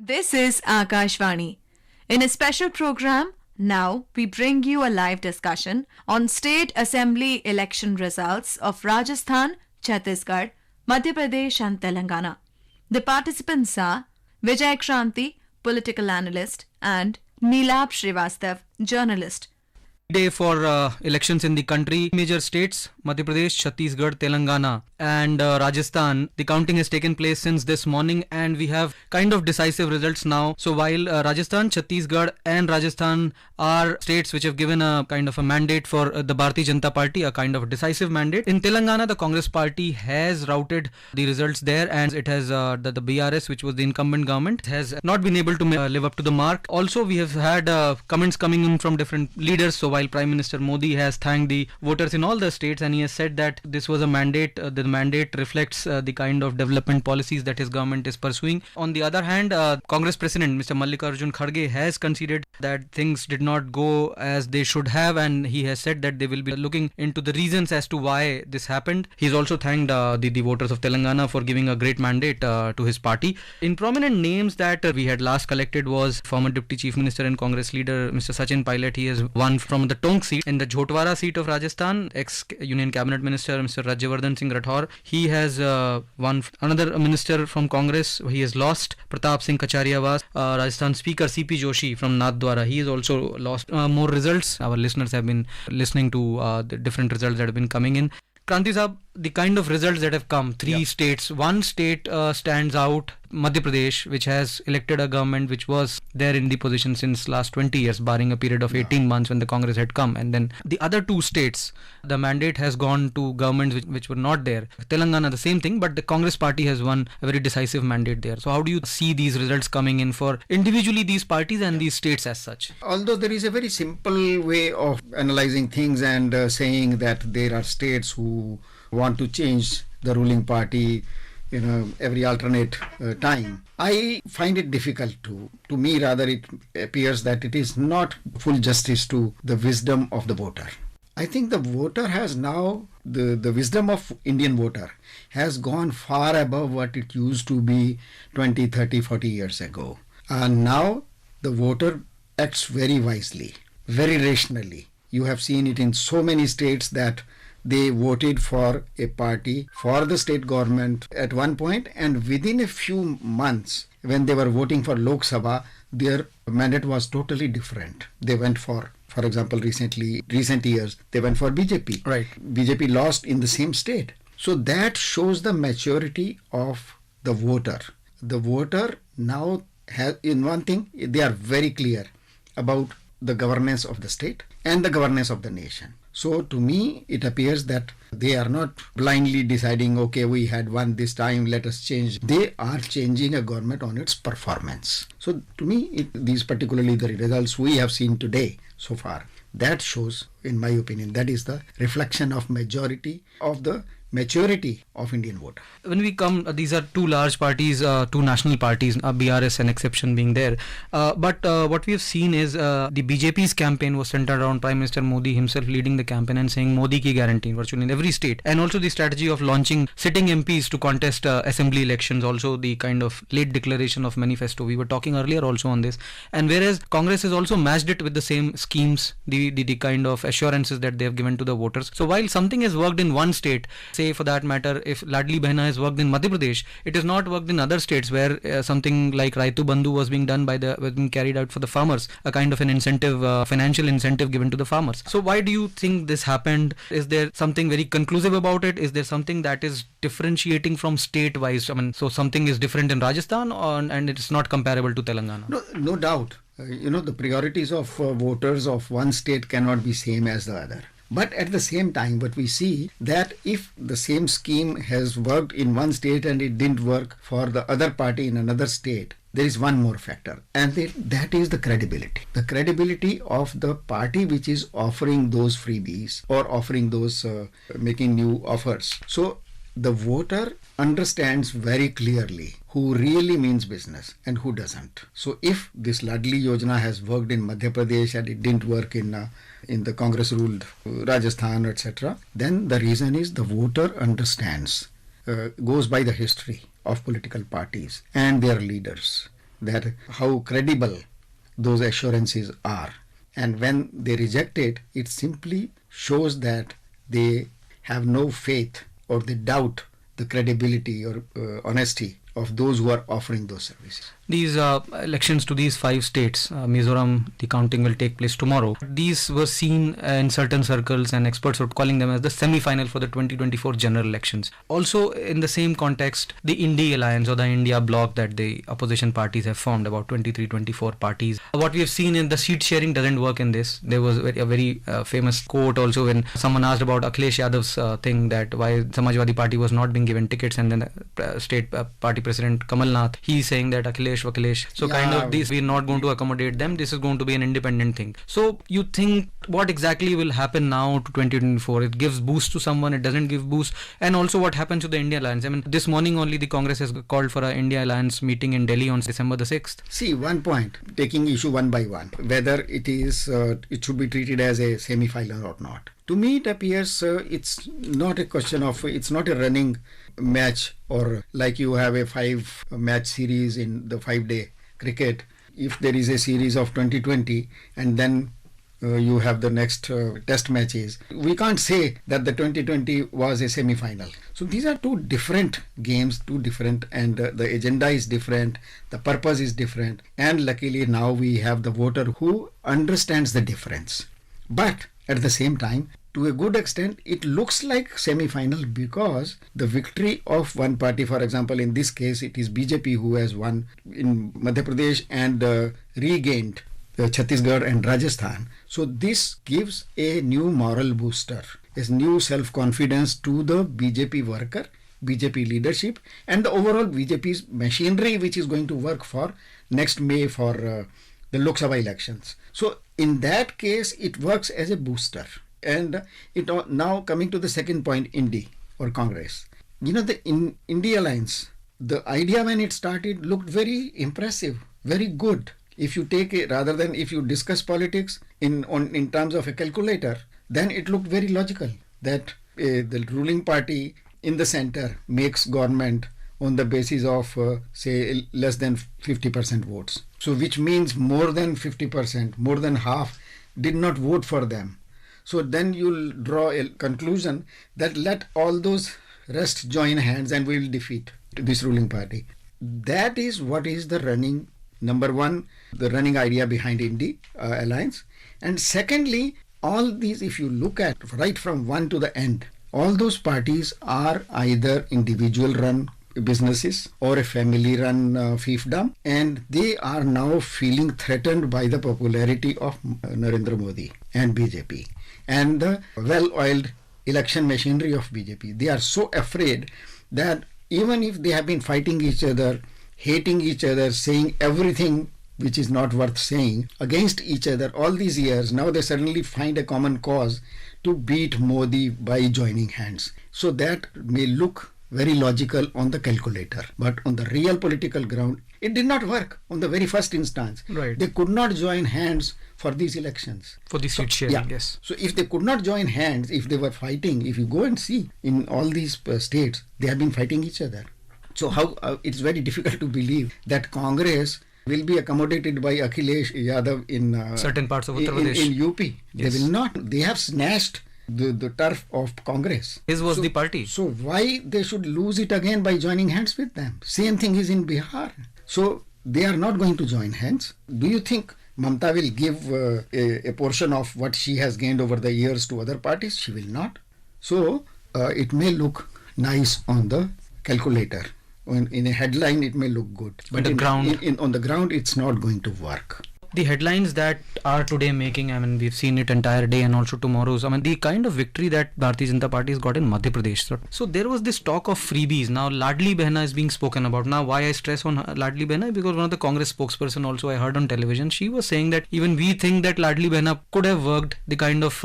This is Akashvani. In a special program, now we bring you a live discussion on state assembly election results of Rajasthan, Chhattisgarh, Madhya Pradesh and Telangana. The participants are Vijay Kranti, political analyst, and Neelab Srivastav, journalist. Day for elections in the country. Major states, Madhya Pradesh, Chhattisgarh, Telangana and Rajasthan. The counting has taken place since this morning and we have kind of decisive results now. So while Rajasthan, Chhattisgarh and Rajasthan are states which have given a kind of a mandate for the Bharatiya Janata Party, a kind of decisive mandate. In Telangana, the Congress party has routed the results there and it has the BRS, which was the incumbent government, has not been able to live up to the mark. Also, we have had comments coming in from different leaders. So while Prime Minister Modi has thanked the voters in all the states and he has said that this was a mandate, the mandate reflects the kind of development policies that his government is pursuing. On the other hand, Congress President Mr. Mallikarjun Kharge has conceded that things did not go as they should have and he has said that they will be looking into the reasons as to why this happened. He's also thanked the voters of Telangana for giving a great mandate to his party. In prominent names that we had last collected was former Deputy Chief Minister and Congress leader Mr. Sachin Pilot. He has won from the Tonk seat. In the Jhotwara seat of Rajasthan, ex-Union Cabinet Minister Mr. Rajyavardhan Singh Rathore, he has won. Another minister from Congress, he has lost. Pratap Singh Kachariawaz, Rajasthan Speaker CP Joshi from Nathdwara, he has also lost. More results, our listeners have been listening to the different results that have been coming in. Kranti Sahab, the kind of results that have come, three states, one state stands out, Madhya Pradesh, which has elected a government which was there in the position since last 20 years, barring a period of 18 months when the Congress had come. And then the other two states, the mandate has gone to governments which were not there. Telangana, the same thing, but the Congress party has won a very decisive mandate there. So how do you see these results coming in for individually these parties and these states as such? Although there is a very simple way of analyzing things and saying that there are states who want to change the ruling party every alternate time, I find it difficult to me rather it appears that it is not full justice to the wisdom of the voter. I think the voter has now, the wisdom of Indian voter has gone far above what it used to be 20, 30, 40 years ago. And now the voter acts very wisely, very rationally. You have seen it in so many states that they voted for a party for the state government at one point, and within a few months when they were voting for Lok Sabha, their mandate was totally different. They went for example, recent years, they went for BJP. Right. BJP lost in the same state. So that shows the maturity of the voter. The voter now has, in one thing, they are very clear about the governance of the state and the governance of the nation. So to me, it appears that they are not blindly deciding, okay, we had won this time, let us change. They are changing a government on its performance. So to me, these particularly the results we have seen today so far, that shows, in my opinion, that is the reflection of majority of the maturity of Indian voter. When we come, these are two large parties, two national parties, BRS an exception being there. But what we have seen is the BJP's campaign was centered around Prime Minister Modi himself leading the campaign and saying Modi ki guarantee virtually in every state. And also the strategy of launching sitting MPs to contest assembly elections, also the kind of late declaration of manifesto. We were talking earlier also on this. And whereas Congress has also matched it with the same schemes, the kind of assurances that they have given to the voters. So while something has worked in one state, say for that matter, if Ladli Behna has worked in Madhya Pradesh, it has not worked in other states where something like Raitu Bandhu was being done was being carried out for the farmers, a kind of an incentive, financial incentive given to the farmers. So why do you think this happened? Is there something very conclusive about it? Is there something that is differentiating from state-wise? I mean, so something is different in Rajasthan and it's not comparable to Telangana? No doubt. The priorities of voters of one state cannot be same as the other. But at the same time, what we see that if the same scheme has worked in one state and it didn't work for the other party in another state, there is one more factor, and that is the credibility. The credibility of the party which is offering those freebies or offering those, making new offers. So the voter understands very clearly who really means business and who doesn't. So if this Ladli Yojana has worked in Madhya Pradesh and it didn't work in the Congress ruled Rajasthan, etc., then the reason is the voter understands, goes by the history of political parties and their leaders. that how credible those assurances are. And when they reject it, it simply shows that they have no faith or they doubt the credibility or honesty of those who are offering those services. These elections to these 5 states, Mizoram, the counting will take place tomorrow. These were seen in certain circles and experts were calling them as the semi-final for the 2024 general elections. Also in the same context, the Indie Alliance or the India bloc that the opposition parties have formed, about 23-24 parties. What we have seen in the seat sharing doesn't work in this. There was a very famous quote also when someone asked about Akhilesh Yadav's thing that why Samajwadi Party was not being given tickets, and then state party president Kamal Nath, he's saying that Akhilesh. So kind of these, we're not going to accommodate them. This is going to be an independent thing. So you think what exactly will happen now to 2024? It gives boost to someone, it doesn't give boost. And also what happens to the India Alliance? I mean, this morning only the Congress has called for an India Alliance meeting in Delhi on December the 6th. See, one point, taking issue one by one, whether it is, it should be treated as a semi-final or not. To me, it appears it's not a question of, it's not a running match or like you have a 5-match series in the 5-day cricket. If there is a series of 2020 and then you have the next test matches, we can't say that the 2020 was a semi-final. So these are two different games, two different, and the agenda is different, the purpose is different, and luckily now we have the voter who understands the difference. But at the same time, to a good extent, it looks like semi-final because the victory of one party, for example, in this case, it is BJP who has won in Madhya Pradesh and regained Chhattisgarh and Rajasthan. So this gives a new moral booster, a new self-confidence to the BJP worker, BJP leadership, and the overall BJP's machinery, which is going to work for next May for the Lok Sabha elections. So in that case, it works as a booster. And it now coming to the second point, Indie or Congress. You know, the Indie Alliance, the idea when it started looked very impressive, very good. If you take it, rather than if you discuss politics in terms of a calculator, then it looked very logical that the ruling party in the center makes government on the basis of say less than 50% votes. So which means more than 50%, more than half did not vote for them. So then you'll draw a conclusion that let all those rest join hands and we will defeat this ruling party. That is what is the running, number one, the running idea behind Indie Alliance. And secondly, all these, if you look at right from one to the end, all those parties are either individual run businesses or a family run fiefdom, and they are now feeling threatened by the popularity of Narendra Modi and BJP and the well-oiled election machinery of BJP. They are so afraid that even if they have been fighting each other, hating each other, saying everything which is not worth saying against each other all these years, now they suddenly find a common cause to beat Modi by joining hands. So that may look very logical on the calculator, but on the real political ground, it did not work on the very first instance. Right. They could not join hands for these elections. For the seat sharing, yes. So if they could not join hands, if they were fighting, if you go and see in all these states, they have been fighting each other. So how it's very difficult to believe that Congress will be accommodated by Akhilesh Yadav in certain parts of Uttar Pradesh. In UP. Yes. They will not. They have snatched the turf of Congress. His was the party. So why they should lose it again by joining hands with them? Same thing is in Bihar. So they are not going to join hands. Do you think Mamta will give a portion of what she has gained over the years to other parties? She will not. So it may look nice on the calculator. In a headline, it may look good. But on the ground, it's not going to work. The headlines that are today making, I mean, we've seen it entire day and also tomorrow's, I mean, the kind of victory that Bharatiya Janata Party has got in Madhya Pradesh. So there was this talk of freebies. Now, Ladli Behna is being spoken about. Now, why I stress on Ladli Behna? Because one of the Congress spokesperson also I heard on television, she was saying that even we think that Ladli Behna could have worked, the kind of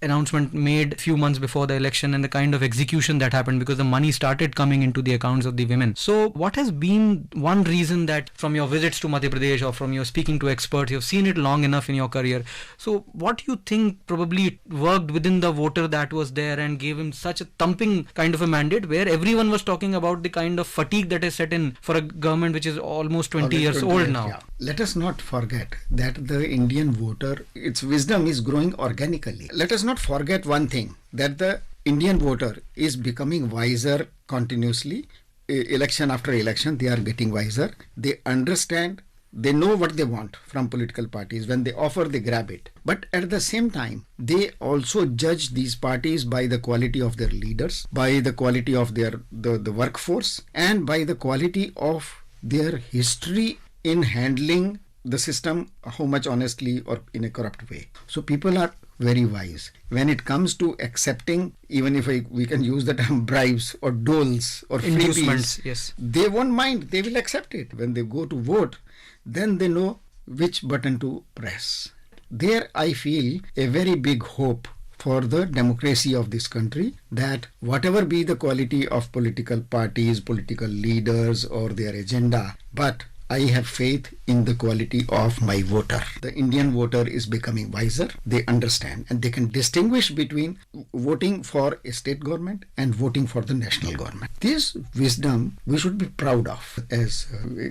announcement made a few months before the election and the kind of execution that happened because the money started coming into the accounts of the women. So what has been one reason that from your visits to Madhya Pradesh or from your speaking to experts you've seen it long enough in your career. So what do you think probably worked within the voter that was there and gave him such a thumping kind of a mandate, where everyone was talking about the kind of fatigue that is set in for a government which is almost 20 years 20 old years, now? yeah. Let us not forget that the Indian voter, its wisdom is growing organically. Let us not forget one thing, that the Indian voter is becoming wiser continuously. Election after election, they are getting wiser. They understand, they know what they want from political parties. When they offer, they grab it. But at the same time, they also judge these parties by the quality of their leaders, by the quality of their the workforce, and by the quality of their history in handling the system, how much honestly or in a corrupt way. So people are very wise when it comes to accepting, even if we can use the term bribes or doles or Inducements, freebies, yes. they won't mind, they will accept it. When they go to vote, then they know which button to press. There I feel a very big hope for the democracy of this country, that whatever be the quality of political parties, political leaders or their agenda, but I have faith in the quality of my voter. The Indian voter is becoming wiser. They understand and they can distinguish between voting for a state government and voting for the national government. This wisdom we should be proud of as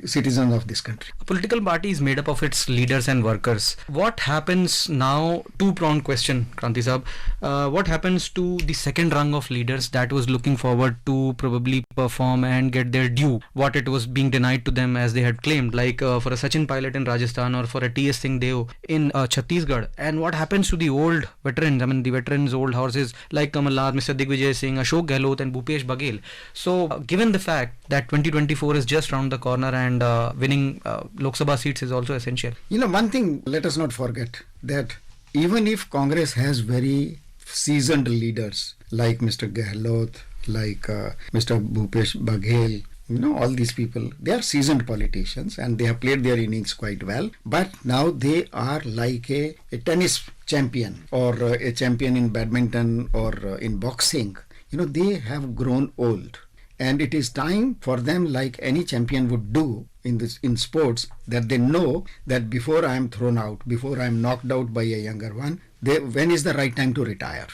citizens of this country. A political party is made up of its leaders and workers. What happens now? Two-pronged question, Kranti Saab. What happens to the second rung of leaders that was looking forward to probably perform and get their due, what it was being denied to them as they had claimed, like for a Sachin Pilot in Rajasthan or for a T.S. Singh Deo in Chhattisgarh? And what happens to the old veterans? I mean, the veterans, old horses like Kamal Nath, Mr. Digvijay Singh, Ashok Gehlot and Bhupesh Baghel. So given the fact that 2024 is just around the corner and winning Lok Sabha seats is also essential. You know, one thing let us not forget, that even if Congress has very seasoned leaders like Mr. Gehlot, like Mr. Bhupesh Baghel, you know, all these people, they are seasoned politicians and they have played their innings quite well. But now they are like a tennis champion or a champion in badminton or in boxing. You know, they have grown old. And it is time for them, like any champion would do in sports, that they know that before I am thrown out, before I am knocked out by a younger one, when is the right time to retire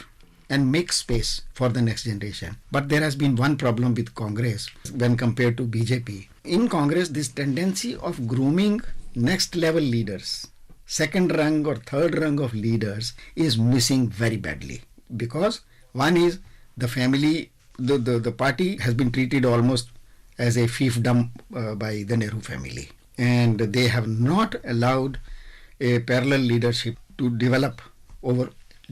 and make space for the next generation. But there has been one problem with Congress when compared to BJP. In Congress, this tendency of grooming next level leaders, second rung or third rung of leaders, is missing very badly. Because one is the family, the party has been treated almost as a fiefdom by the Nehru family. And they have not allowed a parallel leadership to develop over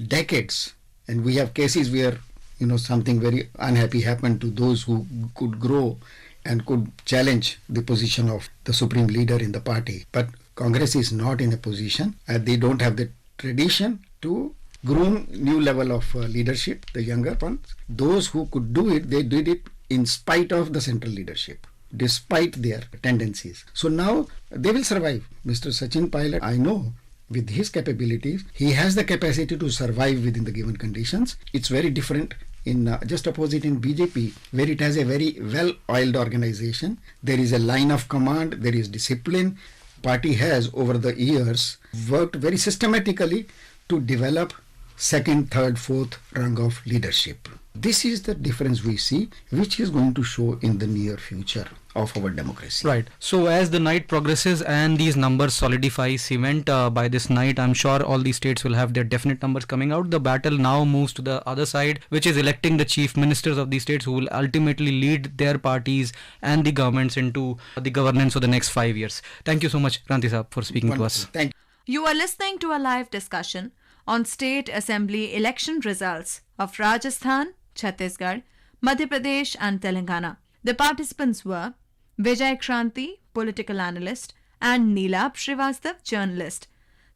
decades. And we have cases where, you know, something very unhappy happened to those who could grow and could challenge the position of the supreme leader in the party. But Congress is not in a position, and they don't have the tradition to groom new level of leadership, the younger ones. Those who could do it, they did it in spite of the central leadership, despite their tendencies. So now they will survive. Mr. Sachin Pilot, I know, with his capabilities, he has the capacity to survive within the given conditions. It's very different in just opposite in BJP, where it has a very well-oiled organization. There is a line of command, there is discipline. Party has over the years worked very systematically to develop second, third, fourth rung of leadership. This is the difference we see, which is going to show in the near future of our democracy. Right. So as the night progresses and these numbers solidify, cement by this night, I'm sure all these states will have their definite numbers coming out. The battle now moves to the other side, which is electing the chief ministers of these states who will ultimately lead their parties and the governments into the governance for the next 5 years. Thank you so much, Kranti Saab, for speaking to us. Thank you. You are listening to a live discussion on state assembly election results of Rajasthan, Chhattisgarh, Madhya Pradesh and Telangana. The participants were Vijay Kranti, political analyst, and Neelab Srivastav, journalist.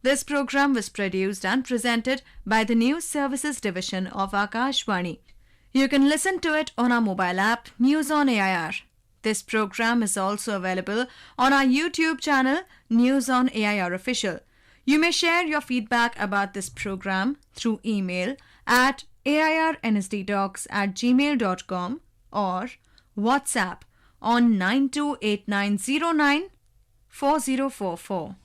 This program was produced and presented by the News Services Division of Akashvani. You can listen to it on our mobile app, News on AIR. This program is also available on our YouTube channel, News on AIR Official. You may share your feedback about this program through email at airnsdtalks@gmail.com or WhatsApp on 9289094044.